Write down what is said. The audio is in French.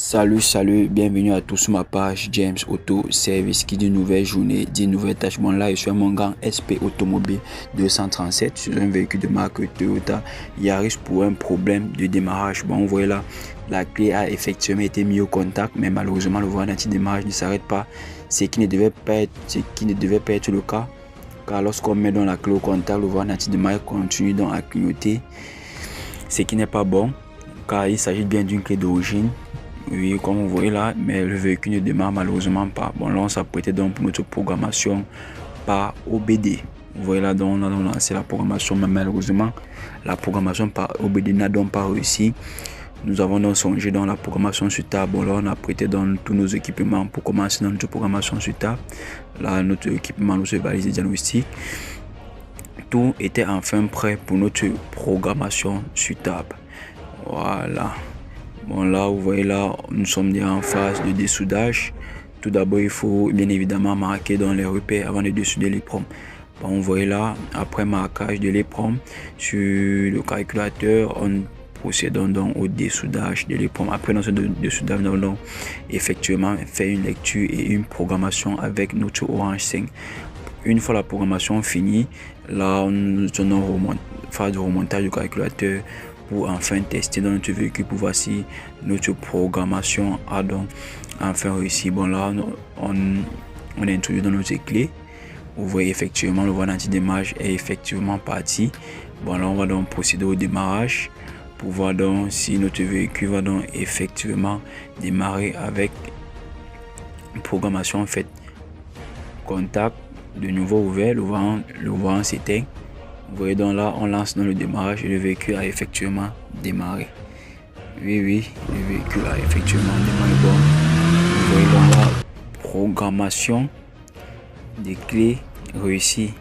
Salut, bienvenue à tous sur ma page James Auto Service qui dit une nouvelle journée, dit une nouvelle tâche. Bon là, je suis à mon gang SP Automobile 237 sur un véhicule de marque Toyota Yaris pour un problème de démarrage. Bon, vous voyez là, la clé a effectivement été mise au contact, mais malheureusement le volant d'anti-démarrage ne s'arrête pas, ce qui ne devait pas être le cas, car lorsqu'on met dans la clé au contact, le volant d'anti-démarrage continue donc à clignoter, ce qui n'est pas bon, car il s'agit bien d'une clé d'origine. Oui, comme vous voyez là, mais le véhicule ne démarre malheureusement pas. Bon, là, on s'apprêtait donc pour notre programmation par OBD. Vous voyez là, donc on a lancé la programmation, mais malheureusement, la programmation par OBD n'a donc pas réussi. Nous avons donc songé dans la programmation sur table. Bon, là, on a prêté dans tous nos équipements pour commencer dans notre programmation sur table. Là, notre équipement, notre valise de diagnostic. Tout était enfin prêt pour notre programmation sur table. Voilà. Bon là, vous voyez là, nous sommes déjà en phase de dessoudage. Tout d'abord, il faut bien évidemment marquer dans les repères avant de dessouder l'éperon. Bon, vous voyez là, après marquage de l'éperon sur le calculateur, on procède donc au dessoudage de l'éperon. Après dans ce dessoudage, nous allons effectivement faire une lecture et une programmation avec notre Orange 5. Une fois la programmation finie, là, nous allons faire du remontage du calculateur pour enfin tester dans notre véhicule pour voir si notre programmation a donc enfin réussi. Bon là, on introduit dans notre clé. Vous voyez effectivement le volant anti-démarrage est effectivement parti. Bon là, on va donc procéder au démarrage pour voir donc si notre véhicule va donc effectivement démarrer avec une programmation faite. Contact de nouveau ouvert, le volant s'éteint. Vous voyez donc là, on lance dans le démarrage et le véhicule a effectivement démarré. Oui, le véhicule a effectivement démarré. Bon, vous voyez donc la programmation des clés réussie.